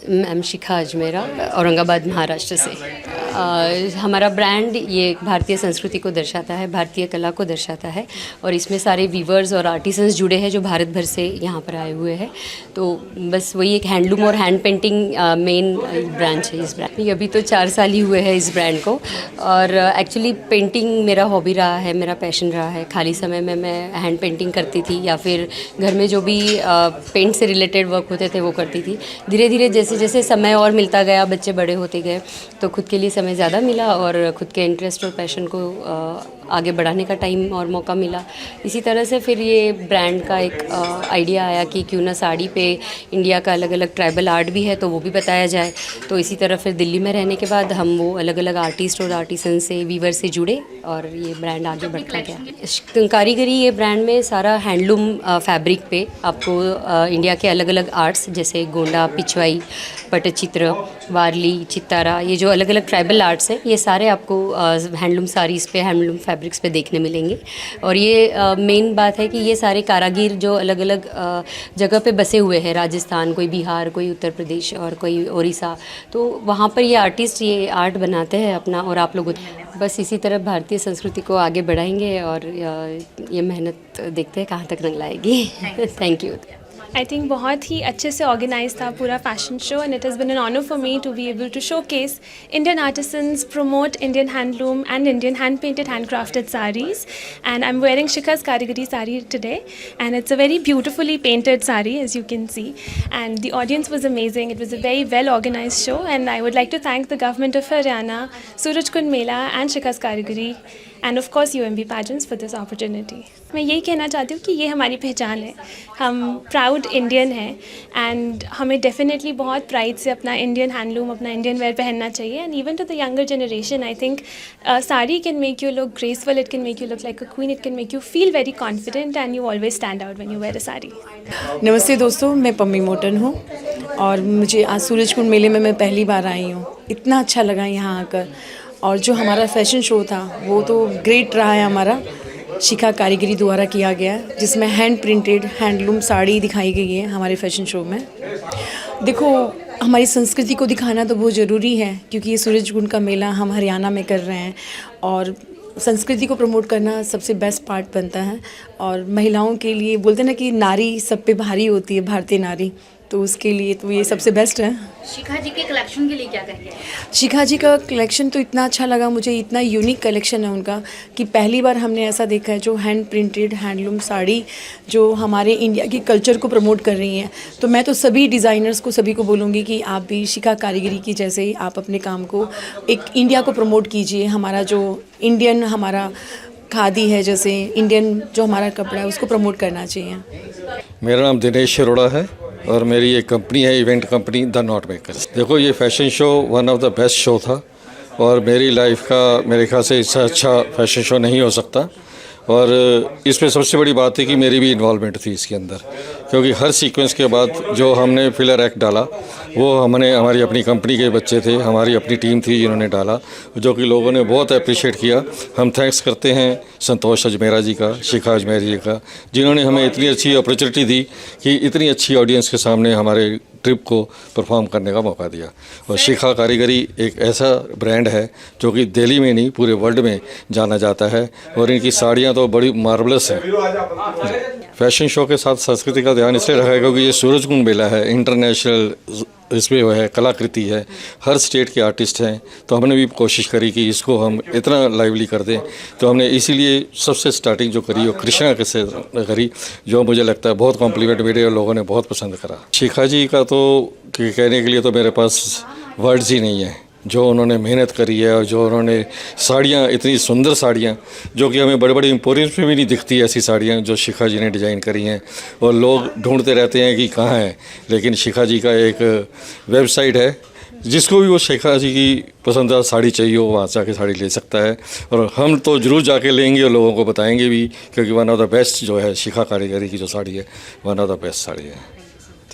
Ma'am शिखा अजमेरा, औरंगाबाद महाराष्ट्र से। हमारा brand ये भारतीय संस्कृति को दर्शाता है, भारतीय कला को दर्शाता है और इसमें सारे वीवर्स और आर्टिसंस जुड़े हैं जो भारत भर से यहाँ पर आए हुए हैं। तो बस वही एक हैंडलूम और हैंड पेंटिंग मेन ब्रांच है इस ब्रांड में। अभी तो 4 साल ही हुए हैं इस ब्रांड को और एक्चुअली पेंटिंग मेरा हॉबी रहा है, मेरा पैशन रहा है। खाली समय में मैं हैंड पेंटिंग करती थी या फिर घर में जो भी पेंट से रिलेटेड वर्क होते थे वो करती थी। धीरे धीरे जैसे जैसे समय और मिलता गया, बच्चे बड़े होते गए, तो खुद के लिए समय ज़्यादा मिला और खुद के इंटरेस्ट और पैशन को आगे बढ़ाने का टाइम और मौका मिला। इसी तरह से फिर ये ब्रांड का एक आइडिया आया कि क्यों ना साड़ी पे इंडिया का अलग अलग ट्राइबल आर्ट भी है तो वो भी बताया जाए। तो इसी तरह फिर दिल्ली में रहने के बाद हम वो अलग अलग आर्टिस्ट और आर्टिसन से, वीवर से जुड़े और ये ब्रांड आगे बढ़ता गया। कारीगरी ये ब्रांड में सारा हैंडलूम फैब्रिक पे आपको इंडिया के अलग अलग आर्ट्स जैसे गोंडा, पिछवाई, पटचित्र, वारली, चित्तारा, ये जो अलग अलग ट्राइबल आर्ट्स हैं ये सारे आपको हैंडलूम साड़ीज़ पे, हैंडलूम फैब्रिक्स पे देखने मिलेंगे। और ये मेन बात है कि ये सारे कारागिर जो अलग अलग जगह पे बसे हुए हैं, राजस्थान, कोई बिहार, कोई उत्तर प्रदेश और कोई उड़ीसा, तो वहाँ पर ये आर्टिस्ट ये आर्ट बनाते हैं अपना और आप लोग बस इसी तरह भारतीय संस्कृति को आगे बढ़ाएंगे और ये मेहनत देखते हैं कहाँ तक रंग लाएगी। Thank you. आई थिंक बहुत ही अच्छे से ऑर्गेनाइज था पूरा fashion show and it has been an honour for me to be able to showcase Indian artisans, promote Indian handloom and Indian hand painted hand crafted sarees. And I'm wearing Shikha's Karigari sari today and it's a very beautifully painted sari as you can see, and the audience was amazing. It was a very well organized show and I would like to thank the government of Haryana, Surajkund Mela and Shikha's Karigari and of course UMB Pageants for this opportunity. मैं यही कहना चाहती हूँ कि ये हमारी पहचान है, हम प्राउड इंडियन हैं एंड हमें डेफिनेटली बहुत प्राइड से अपना इंडियन हैंडलूम, अपना इंडियन वेयर पहनना चाहिए। And even to the younger generation I think sari can make you look graceful, it can make you look like a queen, it can make you feel very confident and you always stand out when you wear a sari. नमस्ते दोस्तों, मैं पम्मी मोटन हूँ और मुझे आज सूरजकुंड मेले में मैं पहली बार आई हूँ। इतना अच्छा लगा यहाँ आकर और जो हमारा फैशन शो था वो तो ग्रेट रहा है। हमारा शिखा कारीगरी द्वारा किया गया जिसमें हैंड प्रिंटेड हैंडलूम साड़ी दिखाई गई है हमारे फैशन शो में। देखो, हमारी संस्कृति को दिखाना तो बहुत ज़रूरी है क्योंकि ये सूरजकुंड का मेला हम हरियाणा में कर रहे हैं और संस्कृति को प्रमोट करना सबसे बेस्ट पार्ट बनता है। और महिलाओं के लिए बोलते हैं ना कि नारी सब पे भारी होती है, भारतीय नारी, तो उसके लिए तो ये सबसे बेस्ट है। शिखा जी के कलेक्शन के लिए क्या कहेंगे? शिखा जी का कलेक्शन तो इतना अच्छा लगा मुझे, इतना यूनिक कलेक्शन है उनका कि पहली बार हमने ऐसा देखा है जो हैंड प्रिंटेड हैंडलूम साड़ी जो हमारे इंडिया की कल्चर को प्रमोट कर रही हैं। तो मैं तो सभी डिज़ाइनर्स को, सभी को बोलूँगी कि आप भी शिखा कारीगरी की जैसे ही आप अपने काम को एक इंडिया को प्रमोट कीजिए। हमारा जो इंडियन हमारा खादी है, जैसे इंडियन जो हमारा कपड़ा है उसको प्रमोट करना चाहिए। मेरा नाम दिनेश अरोड़ा है और मेरी एक कंपनी है, event company the not makers. देखो, ये fashion show one of the best show था और मेरी लाइफ का मेरे ख्याल से इससे अच्छा फैशन शो नहीं हो सकता। और इसमें सबसे बड़ी बात है कि मेरी भी इन्वॉल्वमेंट थी इसके अंदर, क्योंकि हर सीक्वेंस के बाद जो हमने फिलर एक्ट डाला वो हमने, हमारी अपनी कंपनी के बच्चे थे, हमारी अपनी टीम थी जिन्होंने डाला, जो कि लोगों ने बहुत अप्रिशिएट किया। हम थैंक्स करते हैं संतोष अजमेरा जी का, शिखा अजमेरा जी का, जिन्होंने हमें इतनी अच्छी अपॉर्चुनिटी दी कि इतनी अच्छी ऑडियंस के सामने हमारे ट्रिप को परफॉर्म करने का मौका दिया। और शिखा कारीगरी एक ऐसा ब्रांड है जो कि दिल्ली में नहीं पूरे वर्ल्ड में जाना जाता है और इनकी साड़ियाँ तो बड़ी मार्वलस हैं। फैशन शो के साथ संस्कृति का ध्यान इसलिए रखा है क्योंकि ये सूरजकुंड मेला है, इंटरनेशनल इसमें वो है, कलाकृति है, हर स्टेट के आर्टिस्ट हैं। तो हमने भी कोशिश करी कि इसको हम इतना लाइवली कर दें। तो हमने इसीलिए सबसे स्टार्टिंग जो करी वो कृष्णा के से करी, जो मुझे लगता है बहुत कॉम्प्लीमेंट मिले और लोगों ने बहुत पसंद करा। शिखा जी का तो कहने के लिए तो मेरे पास वर्ड्स ही नहीं है। जो उन्होंने मेहनत करी है और जो उन्होंने साड़ियाँ, इतनी सुंदर साड़ियाँ जो कि हमें बड़े बड़े एम्पोरियम्स में भी नहीं दिखती, ऐसी साड़ियाँ जो शिखा जी ने डिज़ाइन करी हैं। और लोग ढूंढते रहते हैं कि कहाँ है, लेकिन शिखा जी का एक वेबसाइट है, जिसको भी वो शिखा जी की पसंदीदा साड़ी चाहिए वो वहाँ से आके साड़ी ले सकता है। और हम तो ज़रूर जाके लेंगे और लोगों को बताएंगे भी, क्योंकि वन ऑफ द बेस्ट जो है शिखा कारीगरी की जो साड़ी है, one of the best sari है।